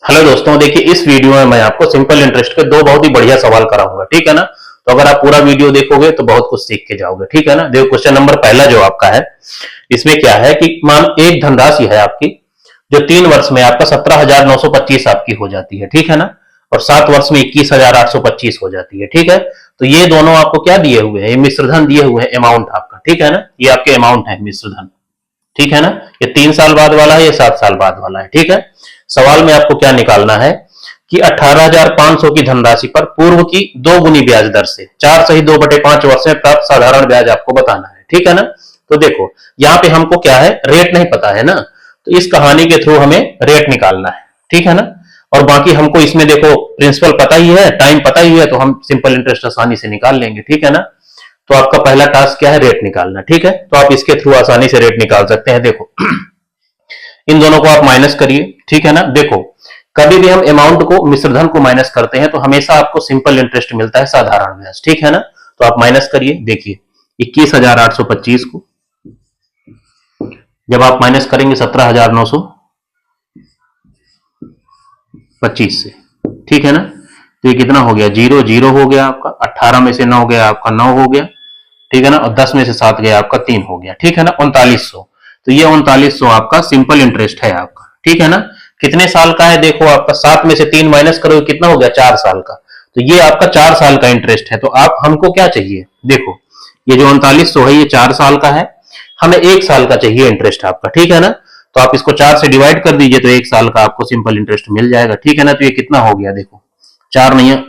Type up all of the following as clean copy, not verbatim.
Hello दोस्तों, देखिए इस वीडियो में मैं आपको सिंपल इंटरेस्ट के दो बहुत ही बढ़िया सवाल कराऊंगा। ठीक है ना। तो अगर आप पूरा वीडियो देखोगे तो बहुत कुछ सीख के जाओगे। ठीक है ना। देखो क्वेश्चन नंबर पहला जो आपका है, इसमें क्या है कि मान एक धनराशि है आपकी जो 3 वर्ष में आपका 17,925 आपकी हो जाती है। ठीक है ना। और 7 वर्ष में 21,825 हो जाती है। ठीक है। तो ये दोनों आपको क्या दिए हुए हैं, ये मिश्रधन दिए हुए हैं, अमाउंट आपका। ठीक है ना। ये आपके अमाउंट है मिश्रधन। ठीक है ना। ये 3 साल बाद वाला है, ये 7 साल बाद वाला है। ठीक है। सवाल में आपको क्या निकालना है कि 18,500 की धनराशि पर पूर्व की 2 गुनी ब्याज दर से 4 सही 2/5 वर्ष में प्राप्त साधारण ब्याज आपको बताना है। ठीक है ना। तो देखो यहाँ पे हमको क्या है, रेट नहीं पता है ना, तो इस कहानी के थ्रू हमें रेट निकालना है। ठीक है ना। और बाकी हमको इसमें देखो प्रिंसिपल पता ही है, टाइम पता ही है, तो हम सिंपल इंटरेस्ट आसानी से निकाल लेंगे। ठीक है ना। तो आपका पहला टास्क क्या है, रेट निकालना। ठीक है। तो आप इसके थ्रू आसानी से रेट निकाल सकते हैं। देखो इन दोनों को आप माइनस करिए। ठीक है ना। देखो कभी भी हम अमाउंट को मिश्रधन को माइनस करते हैं तो हमेशा आपको सिंपल इंटरेस्ट मिलता है, साधारण ब्याज। ठीक है ना। तो आप माइनस करिए। देखिए 21,825 को जब आप माइनस करेंगे 17,925 से, ठीक है ना, तो ये कितना हो गया, 0 0 हो गया आपका, 18 में से 9 गया आपका 9 हो गया। ठीक है ना। और 10 में से 7 गया आपका 3 हो गया। ठीक है ना। 3900। तो ये 3900 आपका सिंपल इंटरेस्ट है आपका। ठीक है ना। कितने साल का है, देखो आपका 7 में से 3 माइनस करो कितना हो गया, 4 साल का। तो ये आपका 4 साल का इंटरेस्ट है। तो आप हमको क्या चाहिए, देखो ये जो 3900 है ये 4 साल का है, हमें 1 साल का चाहिए इंटरेस्ट आपका। ठीक है ना। तो आप इसको 4 से डिवाइड कर दीजिए तो 1 साल का आपको सिंपल इंटरेस्ट मिल जाएगा। ठीक है ना। तो ये कितना हो गया, देखो 4 नहीं है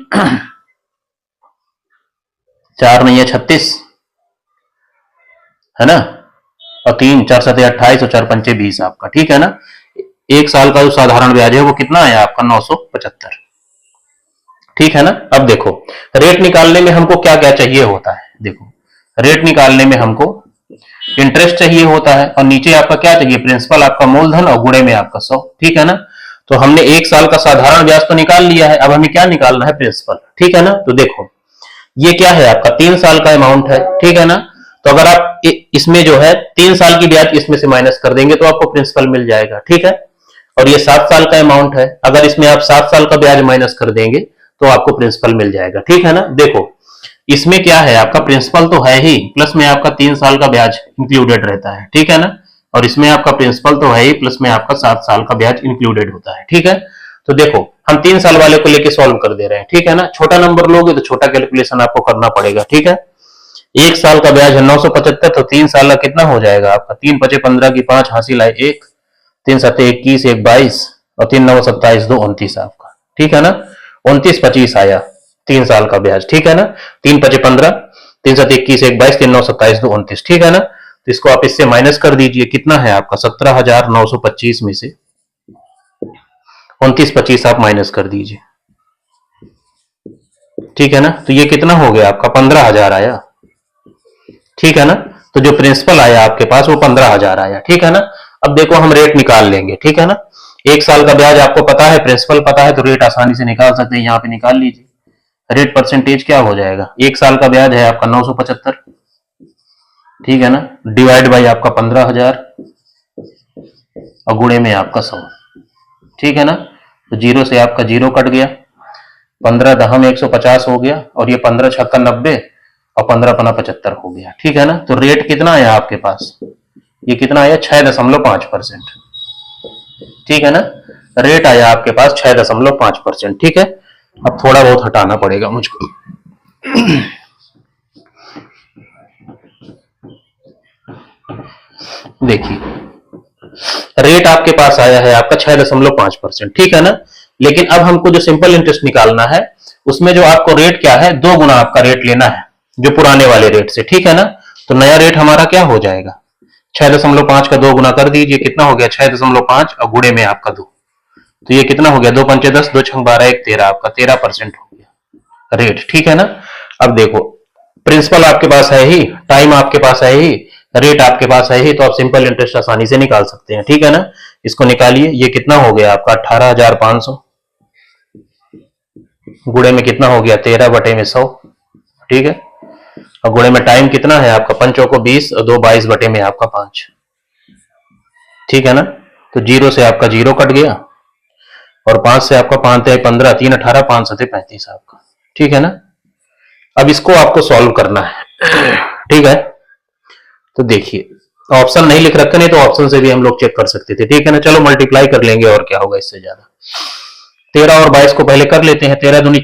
4 नहीं है 36 है ना, और 3 4 7 28 और 4 पंचे 20 आपका। ठीक है ना। 1 साल का जो साधारण ब्याज है वो कितना है आपका, 975। ठीक है ना। अब देखो रेट निकालने में हमको क्या क्या चाहिए होता है, देखो रेट निकालने में हमको इंटरेस्ट चाहिए होता है और नीचे आपका क्या चाहिए, प्रिंसिपल आपका मूलधन और गुणे में आपका 100। ठीक है ना। तो हमने 1 साल का साधारण ब्याज तो निकाल लिया है, अब हमें क्या निकालना है, प्रिंसिपल। ठीक है ना। तो देखो ये क्या है आपका 3 साल का अमाउंट है। ठीक है ना। तो अगर आप इसमें जो है 3 साल की ब्याज इसमें से माइनस कर देंगे तो आपको प्रिंसिपल मिल जाएगा। ठीक है। और ये 7 साल का अमाउंट है, अगर इसमें आप 7 साल का ब्याज माइनस कर देंगे तो आपको प्रिंसिपल मिल जाएगा। ठीक है ना। देखो इसमें क्या है, आपका प्रिंसिपल तो है ही, प्लस में आपका 3 साल का ब्याज इंक्लूडेड रहता है। ठीक है ना। और इसमें आपका प्रिंसिपल तो है ही, प्लस में आपका 7 साल का ब्याज इंक्लूडेड होता है। ठीक है। तो देखो हम 3 साल वाले को लेके सॉल्व कर दे रहे हैं। ठीक है ना। छोटा नंबर लोगे तो छोटा कैलकुलेशन आपको करना पड़ेगा। ठीक है। 1 साल का ब्याज है 975, तो 3 साल का कितना हो जाएगा आपका, 3 पचे 15 की 5 हासिल आए 1, 3 सत्ते 21, 1 22 और 3 9 27, 2 29 आपका। ठीक है ना। 29 25 आया 3 साल का ब्याज। ठीक है ना। 3 पचे 15, 3 सत्ते 21, 1 22, 3 9 27, 2 29। ठीक है ना। तो इसको आप इससे माइनस कर दीजिए, कितना है आपका 17,925 में से 29 25 आप माइनस कर दीजिए। ठीक है ना। तो ये कितना हो गया आपका, 15,000 आया। ठीक है ना। तो जो प्रिंसिपल आया आपके पास वो 15,000 आया। ठीक है ना। अब देखो हम रेट निकाल लेंगे। ठीक है ना। 1 साल का ब्याज आपको पता है, प्रिंसिपल पता है, तो रेट आसानी से निकाल सकते हैं, यहाँ पे निकाल लीजिए। रेट परसेंटेज क्या हो जाएगा, 1 साल का ब्याज है आपका 975। ठीक है ना। डिवाइड बाई आपका 15,000 और गुणे में आपका 100। ठीक है ना। तो 0 से आपका 0 कट गया, 15 दहम 150 हो गया, और ये 15 छक्का 90 और 15 पना 75 हो गया। ठीक है ना। तो रेट कितना आया आपके पास, ये कितना आया, 6.5%। ठीक है ना। रेट आया आपके पास 6.5%। ठीक है। अब थोड़ा बहुत हटाना पड़ेगा मुझको। देखिए रेट आपके पास आया है आपका 6.5%। ठीक है ना। लेकिन अब हमको जो सिंपल इंटरेस्ट निकालना है उसमें जो आपको रेट क्या है, 2 गुना आपका रेट लेना है जो पुराने वाले रेट से। ठीक है ना। तो नया रेट हमारा क्या हो जाएगा, 6.5 का 2 गुना कर दीजिए, कितना हो गया 6.5 और गुणे में आपका 2, तो ये कितना हो गया, 2 पंचे 10, 2 छंग 12, 1 13 आपका 13% हो गया रेट। ठीक है ना। अब देखो प्रिंसिपल आपके पास है ही, टाइम आपके पास है ही, रेट आपके पास है ही, तो आप सिंपल इंटरेस्ट आसानी से निकाल सकते हैं। ठीक है ना। इसको निकालिए, ये कितना हो गया आपका 18,500 गुणे में कितना हो गया 13 बटे में 100। ठीक है। और गुणे में टाइम कितना है आपका, 5 को 20 और 2 22 बटे में आपका 5। ठीक है ना। तो 0 से आपका 0 कट गया और 5 से आपका 5 है 15, 3 18, 5 7 35 आपका, ठीक है ना। अब इसको आपको सॉल्व करना है, ठीक है। तो देखिए ऑप्शन नहीं लिख रखे, नहीं तो ऑप्शन से भी हम लोग चेक कर सकते थे, ठीक है ना। चलो मल्टीप्लाई कर लेंगे और क्या होगा इससे ज्यादा। 13 और 22 को पहले कर लेते हैं, 13 दूनी,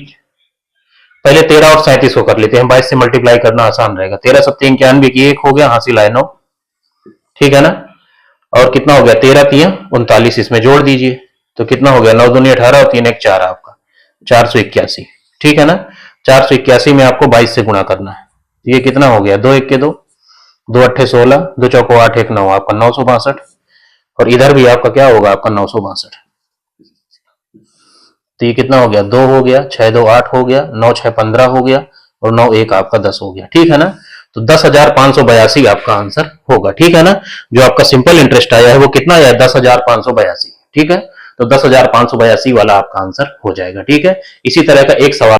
पहले 13 और 37 को कर लेते हैं, 22 से मल्टीप्लाई करना आसान रहेगा। 13 7 91 की 1 हो गया, हासिल आए 9, ठीक है ना। और कितना हो गया, 13 3 39, इसमें जोड़ दीजिए तो कितना हो गया, 9 दूनी 18 और 3 1 4 आपका 481, ठीक है ना। 481 में आपको 22 से गुणा करना है, ये कितना हो गया, 2 1 के 2, 2 8 16, 2 चौको 8 1 9, आपका 962। और इधर भी आपका क्या होगा, आपका 962। तो ये कितना हो गया, 2 हो गया, 6 2 8 हो गया, 9 6 15 हो गया, और 9 1 आपका 10 हो गया, ठीक है ना। तो 10,582 आपका आंसर होगा, ठीक है ना। जो आपका सिंपल इंटरेस्ट आया है वो कितना आया है, 10,582, ठीक है। तो 10,582 वाला आपका आंसर हो जाएगा, ठीक है। इसी तरह का एक सवाल